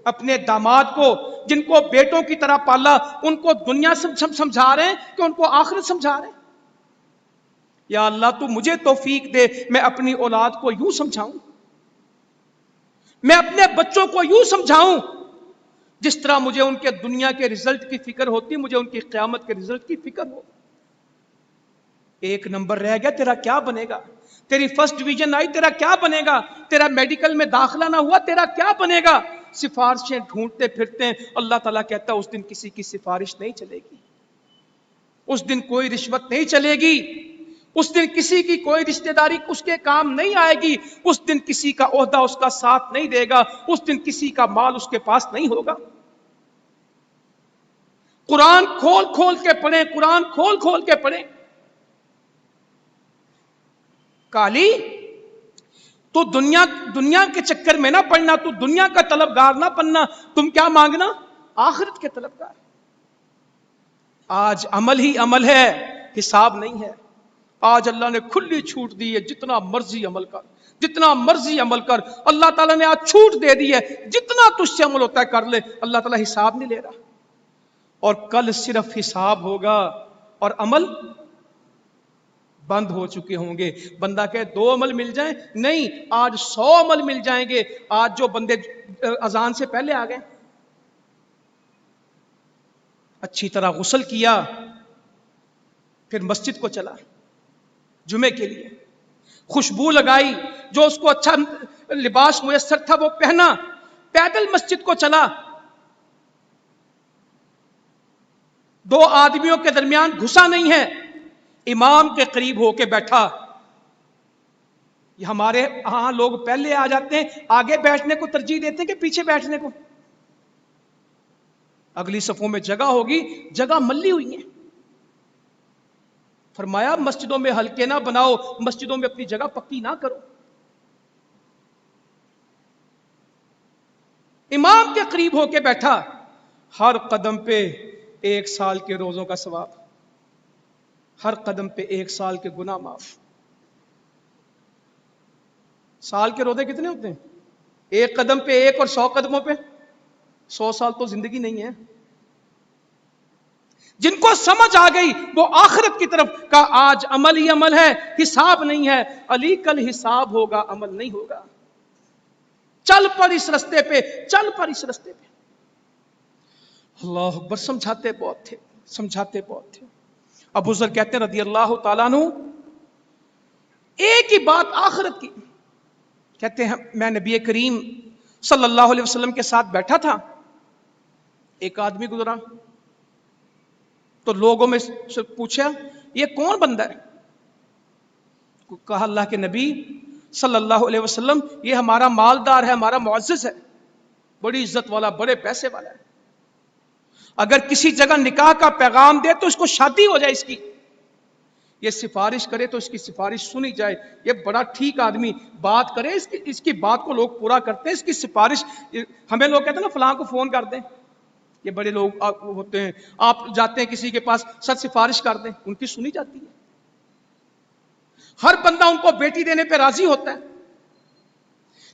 اپنے داماد کو, جن کو بیٹوں کی طرح پالا, ان کو دنیا سمجھا رہے ہیں کہ ان کو آخرت سمجھا رہے ہیں. یا اللہ تو مجھے توفیق دے, میں اپنی اولاد کو یوں سمجھاؤں, میں اپنے بچوں کو یوں سمجھاؤں جس طرح مجھے ان کے دنیا کے رزلٹ کی فکر ہوتی, مجھے ان کی قیامت کے رزلٹ کی فکر ہو. ایک نمبر رہ گیا, تیرا کیا بنے گا؟ تیری فرسٹ ڈویژن آئی, تیرا کیا بنے گا؟ تیرا میڈیکل میں داخلہ نہ ہوا, تیرا کیا بنے گا؟ سفارشیں ڈھونڈتے پھرتے ہیں. اللہ تعالیٰ کہتا ہے اس دن کسی کی سفارش نہیں چلے گی, اس دن کوئی رشوت نہیں چلے گی, اس دن کسی کی کوئی رشتہ داری اس کے کام نہیں آئے گی, اس دن کسی کا عہدہ اس کا ساتھ نہیں دے گا, اس دن کسی کا مال اس کے پاس نہیں ہوگا. قرآن کھول کھول کے پڑھیں, قرآن کھول کھول کے پڑھیں. کالی تو دنیا کے چکر میں نہ پڑنا, تو دنیا کا طلبگار نہ بننا. تم کیا مانگنا؟ آخرت کے طلبگار. آج عمل ہی عمل ہے, حساب نہیں ہے. آج اللہ نے کھلی چھوٹ دی ہے, جتنا مرضی عمل کر, جتنا مرضی عمل کر. اللہ تعالیٰ نے آج چھوٹ دے دی ہے, جتنا تجھ سے عمل ہوتا ہے کر لے, اللہ تعالیٰ حساب نہیں لے رہا. اور کل صرف حساب ہوگا اور عمل بند ہو چکے ہوں گے. بندہ کہے 2 عمل مل جائیں, نہیں, آج 100 عمل مل جائیں گے. آج جو بندے اذان سے پہلے آ گئے, اچھی طرح غسل کیا, پھر مسجد کو چلا جمعے کے لیے, خوشبو لگائی, جو اس کو اچھا لباس میسر تھا وہ پہنا, پیدل مسجد کو چلا, 2 آدمیوں کے درمیان گھسا نہیں ہے, امام کے قریب ہو کے بیٹھا. یہ ہمارے ہاں لوگ پہلے آ جاتے ہیں, آگے بیٹھنے کو ترجیح دیتے ہیں کہ پیچھے بیٹھنے کو. اگلی صفوں میں جگہ ہوگی, جگہ ملی ہوئی ہے. فرمایا مسجدوں میں حلقے نہ بناؤ, مسجدوں میں اپنی جگہ پکی نہ کرو. امام کے قریب ہو کے بیٹھا, ہر قدم پہ 1 سال کے روزوں کا ثواب, ہر قدم پہ 1 سال کے گناہ معاف. سال کے روزے کتنے ہوتے ہیں؟ 1 قدم پہ 1 اور 100 قدموں پہ 100 سال تو زندگی نہیں ہے. جن کو سمجھ آ گئی وہ آخرت کی طرف کا آج عمل ہی عمل ہے، حساب نہیں ہے. علی کل حساب ہوگا، عمل نہیں ہوگا. چل پر اس رستے پہ، چل پر اس رستے پہ. اللہ اکبر. سمجھاتے بہت تھے، سمجھاتے بہت تھے. ابو ذر کہتے ہیں رضی اللہ تعالیٰ عنہ، ایک ہی بات آخرت کی. کہتے ہیں میں نبی کریم صلی اللہ علیہ وسلم کے ساتھ بیٹھا تھا، ایک آدمی گزرا تو لوگوں میں سے پوچھا یہ کون بندہ ہے؟ کہا اللہ کے نبی صلی اللہ علیہ وسلم یہ ہمارا مالدار ہے، ہمارا معزز ہے، بڑی عزت والا، بڑے پیسے والا ہے. اگر کسی جگہ نکاح کا پیغام دے تو اس کو شادی ہو جائے اس کی، یہ سفارش کرے تو اس کی سفارش سنی جائے، یہ بڑا ٹھیک آدمی، بات کرے اس کی بات کو لوگ پورا کرتے ہیں، اس کی سفارش. ہمیں لوگ کہتے ہیں نا فلاں کو فون کر دیں، یہ بڑے لوگ ہوتے ہیں، آپ جاتے ہیں کسی کے پاس سر سفارش کر دیں، ان کی سنی جاتی ہے. ہر بندہ ان کو بیٹی دینے پہ راضی ہوتا ہے.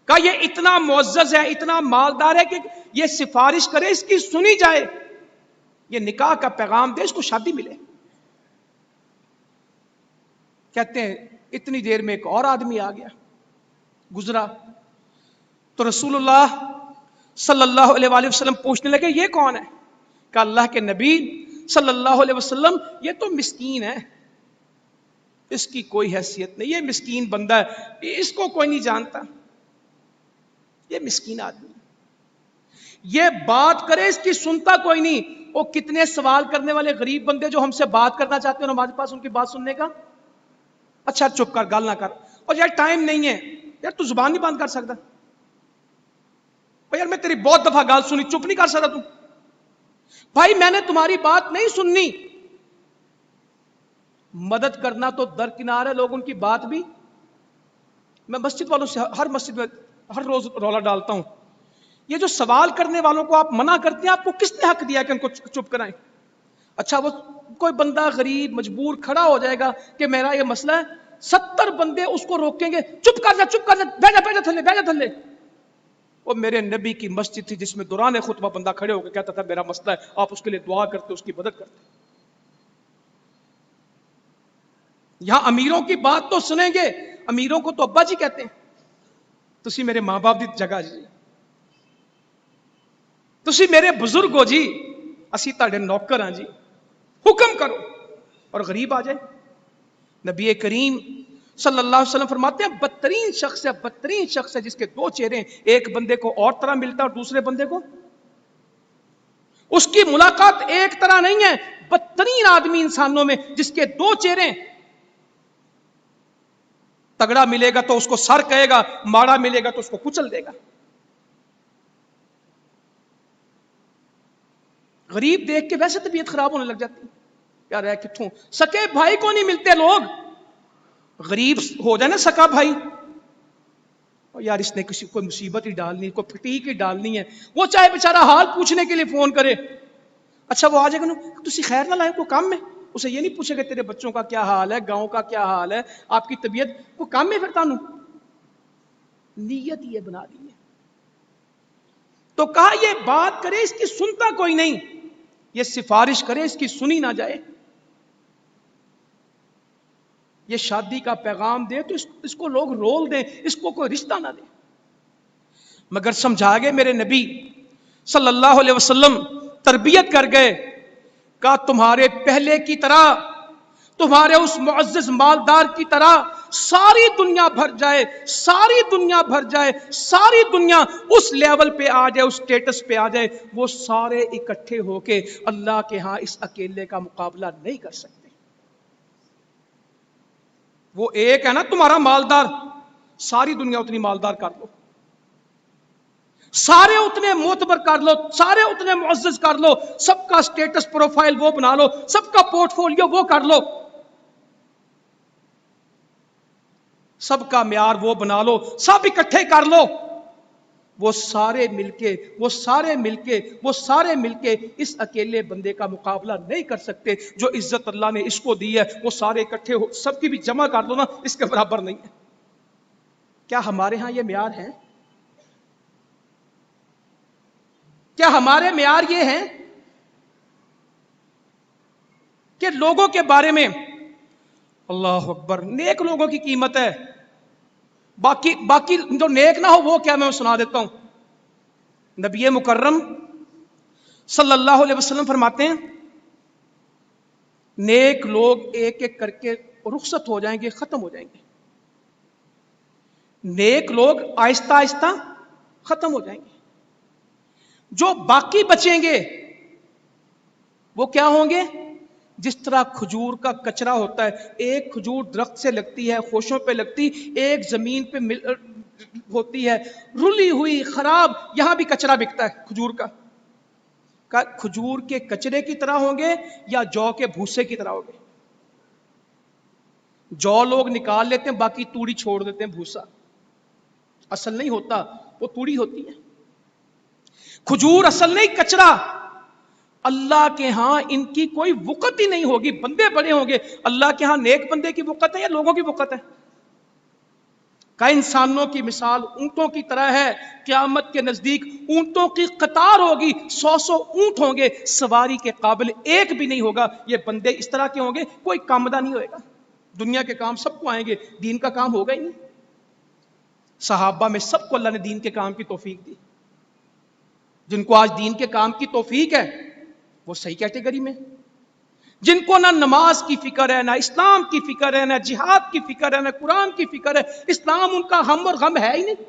کہا یہ اتنا معزز ہے، اتنا مالدار ہے کہ یہ سفارش کرے اس کی سنی جائے، یہ نکاح کا پیغام دے اس کو شادی ملے. کہتے ہیں اتنی دیر میں ایک اور آدمی آ گیا، گزرا تو رسول اللہ صلی اللہ علیہ وآلہ وسلم پوچھنے لگے یہ کون ہے؟ کہ اللہ کے نبی صلی اللہ علیہ وسلم یہ تو مسکین ہے، اس کی کوئی حیثیت نہیں، یہ مسکین بندہ ہے، اس کو کوئی نہیں جانتا، یہ مسکین آدمی، یہ بات کرے اس کی سنتا کوئی نہیں. وہ کتنے سوال کرنے والے غریب بندے جو ہم سے بات کرنا چاہتے ہیں اور ہمارے پاس ان کی بات سننے کا، اچھا چپ کر، گال نہ کر، اور یار ٹائم نہیں ہے، یار تو زبان نہیں بند کر سکتا، یار میں تیری بہت دفعہ گال سنی، چپ نہیں کر سکتا تم، بھائی میں نے تمہاری بات نہیں سننی. مدد کرنا تو درکنار ہے، لوگ ان کی بات بھی. میں مسجد والوں سے ہر مسجد میں ہر روز رولا ڈالتا ہوں، یہ جو سوال کرنے والوں کو آپ منع کرتے ہیں، آپ کو کس نے حق دیا کہ ان کو چپ کرائیں؟ اچھا وہ کوئی بندہ غریب مجبور کھڑا ہو جائے گا کہ میرا یہ مسئلہ ہے، 70 بندے اس کو روکیں گے، چپ کر جا، چپ کر جا، بیٹھ جا، بیٹھ جا تھلے، بیٹھ جا تھلے. وہ میرے نبی کی مسجد تھی جس میں دوران خطبہ بندہ کھڑے ہو کے کہتا تھا میرا مسئلہ ہے، آپ اس کے لیے دعا کرتے، اس کی مدد کرتے. یہاں امیروں کی بات تو سنیں گے، امیروں کو تو ابا جی کہتے ہیں، تسی میرے ماں باپ دی جگہ جی، تسی میرے بزرگ ہو جی، اسی تاڑے نوکر ہاں جی، حکم کرو. اور غریب آ جائے. نبی کریم صلی اللہ علیہ وسلم فرماتے ہیں بدترین شخص ہے، بدترین شخص ہے جس کے دو چہرے ہیں، ایک بندے کو اور طرح ملتا ہے اور دوسرے بندے کو اس کی ملاقات ایک طرح نہیں ہے. بدترین آدمی انسانوں میں جس کے دو چہرے، تگڑا ملے گا تو اس کو سر کہے گا، ماڑا ملے گا تو اس کو کچل دے گا. غریب دیکھ کے ویسے طبیعت خراب ہونے لگ جاتی، یار ہے کتوں، سکے بھائی کو نہیں ملتے لوگ، غریب ہو جائے نا سکا بھائی، یار اس نے کسی کوئی مصیبت ہی ڈالنی، کوئی پھٹیک ہی ڈالنی ہے، وہ چاہے بیچارہ حال پوچھنے کے لیے فون کرے، اچھا وہ آ جائے گا تسی خیر نہ لائے، کوئی کام میں، اسے یہ نہیں پوچھے گا تیرے بچوں کا کیا حال ہے، گاؤں کا کیا حال ہے، آپ کی طبیعت، کوئی کام میں پھر تانوں نیت یہ بنا دی ہے. تو کہا یہ بات کرے اس کی سنتا کوئی نہیں، یہ سفارش کرے اس کی سنی نہ جائے، یہ شادی کا پیغام دے تو اس کو لوگ رول دیں، اس کو کوئی رشتہ نہ دے. مگر سمجھا گئے میرے نبی صلی اللہ علیہ وسلم، تربیت کر گئے، کہا تمہارے پہلے کی طرح، تمہارے اس معزز مالدار کی طرح ساری دنیا بھر جائے، ساری دنیا بھر جائے، ساری دنیا اس لیول پہ آ جائے، اس سٹیٹس پہ آ جائے، وہ سارے اکٹھے ہو کے اللہ کے ہاں اس اکیلے کا مقابلہ نہیں کر سکتے. وہ ایک ہے نا تمہارا مالدار، ساری دنیا اتنی مالدار کر لو، سارے اتنے معتبر کر لو، سارے اتنے معزز کر لو، سب کا سٹیٹس پروفائل وہ بنا لو، سب کا پورٹ فولیو وہ کر لو، سب کا معیار وہ بنا لو، سب اکٹھے کر لو، وہ سارے مل کے وہ سارے مل کے وہ سارے مل کے اس اکیلے بندے کا مقابلہ نہیں کر سکتے. جو عزت اللہ نے اس کو دی ہے وہ سارے اکٹھے ہو سب کی بھی جمع کر دو نا، اس کے برابر نہیں ہے. کیا ہمارے ہاں یہ معیار ہیں؟ کیا ہمارے معیار یہ ہیں؟ کہ لوگوں کے بارے میں اللہ اکبر نیک لوگوں کی قیمت ہے. باقی جو نیک نہ ہو وہ کیا میں سنا دیتا ہوں. نبی مکرم صلی اللہ علیہ وسلم فرماتے ہیں نیک لوگ ایک ایک کر کے رخصت ہو جائیں گے, ختم ہو جائیں گے. نیک لوگ آہستہ آہستہ ختم ہو جائیں گے. جو باقی بچیں گے وہ کیا ہوں گے؟ جس طرح کھجور کا کچرا ہوتا ہے, ایک کھجور درخت سے لگتی ہے, خوشوں پہ لگتی, ایک زمین پہ ہوتی ہے رلی ہوئی خراب, یہاں بھی کچرا بکتا ہے کھجور کا. کھجور کے کچرے کی طرح ہوں گے یا جو کے بھوسے کی طرح ہوں گے؟ جو لوگ نکال لیتے ہیں, باقی توڑی چھوڑ دیتے ہیں, بھوسا اصل نہیں ہوتا, وہ توڑی ہوتی ہے. کھجور اصل نہیں, کچرا. اللہ کے ہاں ان کی کوئی وقت ہی نہیں ہوگی. بندے بڑے ہوں گے, اللہ کے ہاں نیک بندے کی وقت ہے یا لوگوں کی وقت ہے؟ کہ انسانوں کی مثال اونٹوں کی طرح ہے. قیامت کے نزدیک اونٹوں کی قطار ہوگی, 100 اونٹ ہوں گے, سواری کے قابل ایک بھی نہیں ہوگا. یہ بندے اس طرح کے ہوں گے, کوئی کامدہ نہیں ہوئے گا. دنیا کے کام سب کو آئیں گے, دین کا کام ہوگا ہی نہیں. صحابہ میں سب کو اللہ نے دین کے کام کی توفیق دی. جن کو آج دین کے کام کی توفیق ہے وہ صحیح کیٹیگری میں. جن کو نہ نماز کی فکر ہے, نہ اسلام کی فکر ہے, نہ جہاد کی فکر ہے, نہ قرآن کی فکر ہے, اسلام ان کا ہم اور غم ہے ہی نہیں.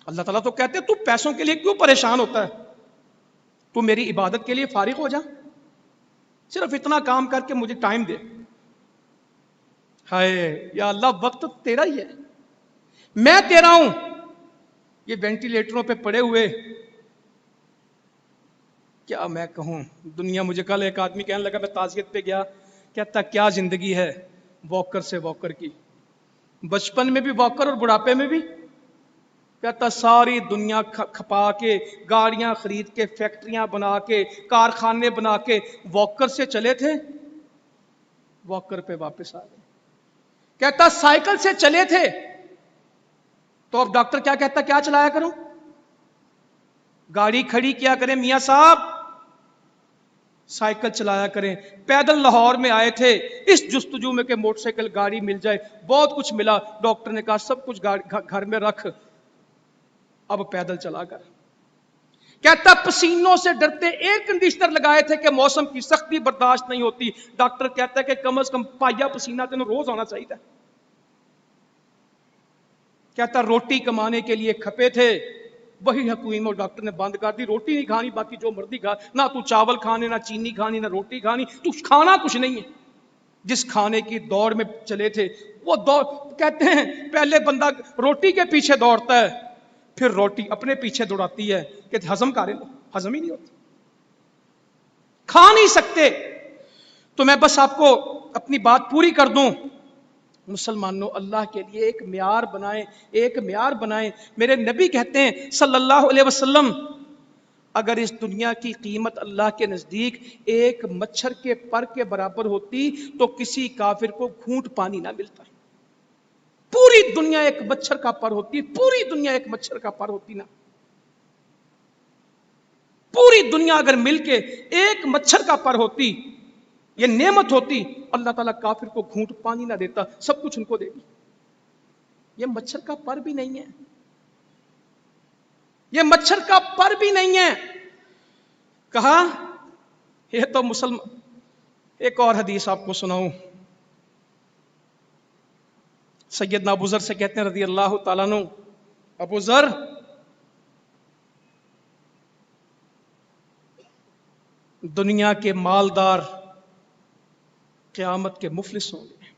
اللہ تعالیٰ تو کہتے تو پیسوں کے لیے کیوں پریشان ہوتا ہے, تو میری عبادت کے لیے فارغ ہو جا, صرف اتنا کام کر کے مجھے ٹائم دے. ہائے یا اللہ, وقت تو تیرا ہی ہے, میں تیرا ہوں. یہ وینٹیلیٹروں پہ پڑے ہوئے کیا میں کہوں, دنیا. مجھے کل ایک آدمی کہنے لگا, میں تعزیت پہ گیا, کہتا کیا زندگی ہے واکر سے واکر کی, بچپن میں بھی واکر اور بڑھاپے میں بھی. کہتا ساری دنیا کھپا کے, گاڑیاں خرید کے, فیکٹریاں بنا کے, کارخانے بنا کے واکر سے چلے تھے, واکر پہ واپس آ گئے. کہتا سائیکل سے چلے تھے تو اب ڈاکٹر کیا کہتا, کیا چلایا کروں؟ گاڑی کھڑی کیا کریں میاں صاحب, سائیکل چلایا کریں. پیدل لاہور میں آئے تھے, اس جستجو میں کہ موٹر سائیکل گاڑی مل جائے, بہت کچھ ملا. ڈاکٹر نے کہا سب کچھ گھر میں رکھ, اب پیدل چلا کر. کہتا پسینوں سے ڈرتے ایئر کنڈیشنر لگائے تھے کہ موسم کی سختی برداشت نہیں ہوتی. ڈاکٹر کہتا ہے کہ کم از کم پایا پسینہ تینوں روز آنا چاہیے. کہتا روٹی کمانے کے لیے کھپے تھے, وہی حکومت ڈاکٹر نے بند کر دی. روٹی نہیں کھانی, باقی جو مرضی کھا, نہ تو چاول کھانے, نہ چینی کھانی, نہ روٹی کھانی, تو کھانا کچھ نہیں ہے. جس کھانے کی دوڑ میں چلے تھے وہ دوڑ, کہتے ہیں پہلے بندہ روٹی کے پیچھے دوڑتا ہے, پھر روٹی اپنے پیچھے دوڑاتی ہے کہ ہضم کرے, ہضم ہی نہیں ہوتی, کھا نہیں سکتے. تو میں بس آپ کو اپنی بات پوری کر دوں, مسلمانوں اللہ کے لیے ایک معیار بنائیں, ایک معیار بنائیں. میرے نبی کہتے ہیں صلی اللہ علیہ وسلم, اگر اس دنیا کی قیمت اللہ کے نزدیک ایک مچھر کے پر کے برابر ہوتی تو کسی کافر کو گھونٹ پانی نہ ملتا. پوری دنیا ایک مچھر کا پر ہوتی, پوری دنیا ایک مچھر کا پر ہوتی نا, پوری دنیا اگر مل کے ایک مچھر کا پر ہوتی, یہ نعمت ہوتی, اللہ تعالیٰ کافر کو گھونٹ پانی نہ دیتا, سب کچھ ان کو دے دی. یہ مچھر کا پر بھی نہیں ہے, یہ مچھر کا پر بھی نہیں ہے. کہا یہ تو مسلمان. ایک اور حدیث آپ کو سناؤں, سیدنا ابو ذر سے کہتے ہیں رضی اللہ تعالیٰ عنہ, ابو ذر دنیا کے مالدار قیامت کے مفلس ہوں گے.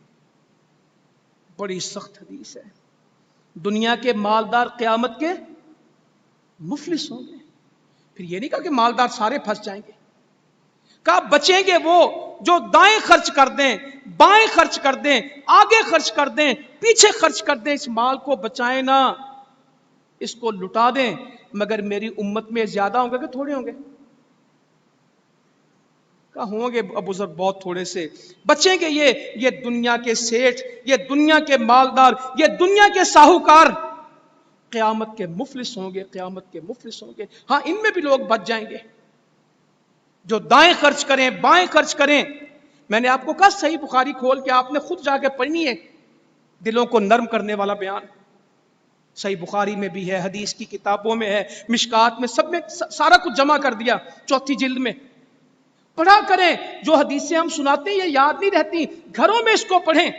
بڑی سخت حدیث ہے, دنیا کے مالدار قیامت کے مفلس ہوں گے. پھر یہ نہیں کہا کہ مالدار سارے پھنس جائیں گے, کہا بچیں گے وہ جو دائیں خرچ کر دیں, بائیں خرچ کر دیں, آگے خرچ کر دیں, پیچھے خرچ کر دیں, اس مال کو بچائیں نہ, اس کو لٹا دیں. مگر میری امت میں زیادہ ہوں گے کہ تھوڑے ہوں گے؟ کہا ہوں گے ابو ذر بہت تھوڑے سے. بچیں گے یہ دنیا کے سیٹھ, یہ دنیا کے مالدار, یہ دنیا کے ساہوکار قیامت کے مفلس ہوں گے, قیامت کے مفلس ہوں گے. ہاں ان میں بھی لوگ بچ جائیں گے, جو دائیں خرچ کریں بائیں خرچ کریں. میں نے آپ کو کہا صحیح بخاری کھول کے آپ نے خود جا کے پڑھنی ہے, دلوں کو نرم کرنے والا بیان. صحیح بخاری میں بھی ہے, حدیث کی کتابوں میں ہے, مشکات میں, سب میں سارا کچھ جمع کر دیا 4 جلد میں. پڑھا کریں, جو حدیثیں ہم سناتے ہیں یہ یاد نہیں رہتی, گھروں میں اس کو پڑھیں,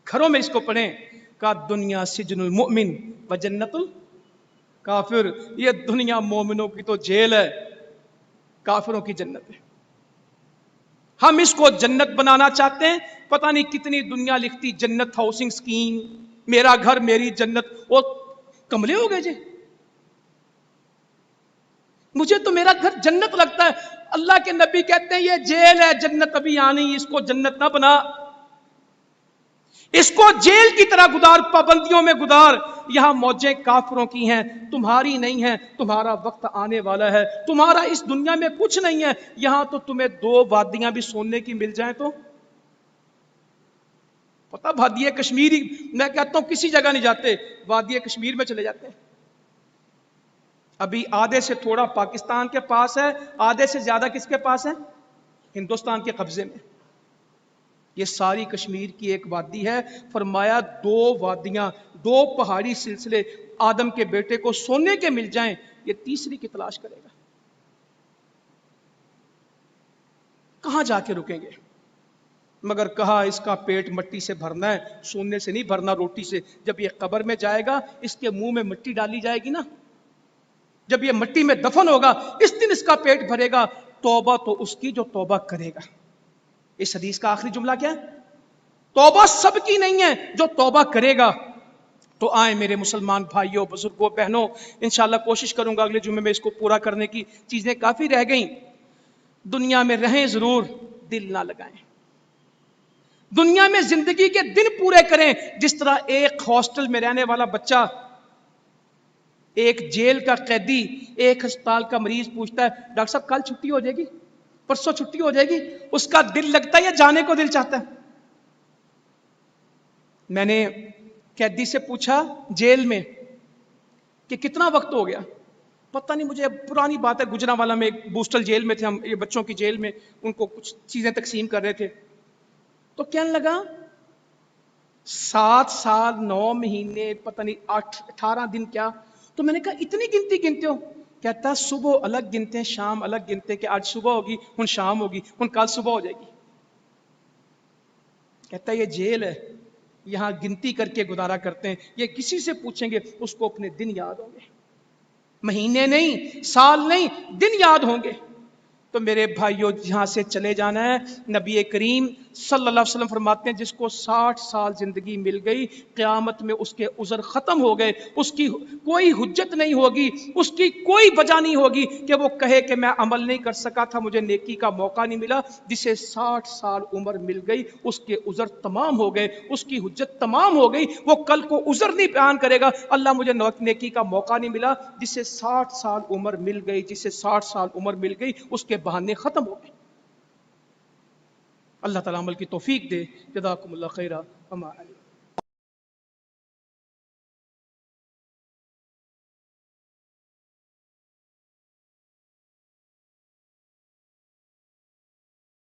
گھروں میں اس کو پڑھیں. کا دنیا سجن المؤمن و جنت الکافر, یہ دنیا مومنوں کی تو جیل ہے, کافروں کی جنت ہے. ہم اس کو جنت بنانا چاہتے ہیں. پتہ نہیں کتنی دنیا لکھتی جنت ہاؤسنگ سکیم, میرا گھر میری جنت. وہ کملے ہو گئے جی, مجھے تو میرا گھر جنت لگتا ہے. اللہ کے نبی کہتے ہیں یہ جیل ہے, جنت ابھی آنی, اس کو جنت نہ بنا, اس کو جیل کی طرح گزار, پابندیوں میں گزار. یہاں موجیں کافروں کی ہیں, تمہاری نہیں ہیں. تمہارا وقت آنے والا ہے, تمہارا اس دنیا میں کچھ نہیں ہے. یہاں تو تمہیں 2 وادیاں بھی سونے کی مل جائیں تو پتہ, وادی کشمیر ہی میں کہتا ہوں کسی جگہ نہیں جاتے, وادی کشمیر میں چلے جاتے ہیں. ابھی آدھے سے تھوڑا پاکستان کے پاس ہے, آدھے سے زیادہ کس کے پاس ہے؟ ہندوستان کے قبضے میں. یہ ساری کشمیر کی ایک وادی ہے. فرمایا 2 وادیاں, 2 پہاڑی سلسلے آدم کے بیٹے کو سونے کے مل جائیں, یہ تیسری کی تلاش کرے گا. کہاں جا کے رکیں گے؟ مگر کہا اس کا پیٹ مٹی سے بھرنا ہے, سونے سے نہیں بھرنا, روٹی سے. جب یہ قبر میں جائے گا اس کے منہ میں مٹی ڈالی جائے گی نا, جب یہ مٹی میں دفن ہوگا اس دن اس کا پیٹ بھرے گا. توبہ تو اس کی جو توبہ کرے گا. اس حدیث کا آخری جملہ کیا ہے؟ توبہ سب کی نہیں ہے, جو توبہ کرے گا. تو آئیں میرے مسلمان بھائیوں, بزرگوں, بہنوں, انشاءاللہ کوشش کروں گا اگلے جمعے میں اس کو پورا کرنے کی. چیزیں کافی رہ گئیں. دنیا میں رہیں ضرور, دل نہ لگائیں. دنیا میں زندگی کے دن پورے کریں. جس طرح ایک ہاسٹل میں رہنے والا بچہ, ایک جیل کا قیدی, ایک ہسپتال کا مریض پوچھتا ہے ڈاکٹر صاحب کل چھٹی ہو جائے گی, پرسوں چھٹی ہو جائے گی, اس کا دل لگتا ہے یا جانے کو دل چاہتا ہے؟ میں نے قیدی سے پوچھا جیل میں کہ کتنا وقت ہو گیا. پتہ نہیں مجھے, پرانی بات ہے, گجرانوالہ میں ایک بوسٹل جیل میں تھے ہم, یہ بچوں کی جیل میں, ان کو کچھ چیزیں تقسیم کر رہے تھے. تو کہنے لگا 7 سال 9 مہینے, پتہ نہیں 18 دن کیا. تو میں نے کہا اتنی گنتی گنتے ہو؟ کہتا صبح الگ گنتے ہیں, شام الگ گنتے ہیں, کہ آج صبح ہوگی, ہن شام ہوگی, ہن کل صبح ہو جائے گی. کہتا یہ جیل ہے, یہاں گنتی کر کے گزارا کرتے ہیں. یہ کسی سے پوچھیں گے اس کو اپنے دن یاد ہوں گے, مہینے نہیں, سال نہیں, دن یاد ہوں گے. تو میرے بھائیوں یہاں سے چلے جانا ہے. نبی کریم صلی اللہ علیہ وسلم فرماتے ہیں جس کو 60 سال زندگی مل گئی, قیامت میں اس کے عذر ختم ہو گئے, اس کی کوئی حجت نہیں ہوگی, اس کی کوئی وجہ نہیں ہوگی کہ وہ کہے کہ میں عمل نہیں کر سکا تھا, مجھے نیکی کا موقع نہیں ملا. جسے 60 سال عمر مل گئی اس کے عذر تمام ہو گئے, اس کی حجت تمام ہو گئی. وہ کل کو عذر نہیں بیان کرے گا اللہ مجھے نیکی کا موقع نہیں ملا. جسے 60 سال عمر مل گئی, جسے 60 سال عمر مل گئی, اس کے بہانے ختم ہو گئے. اللہ تعالیٰ عمل کی توفیق دے. جزاکم اللہ خیرہ.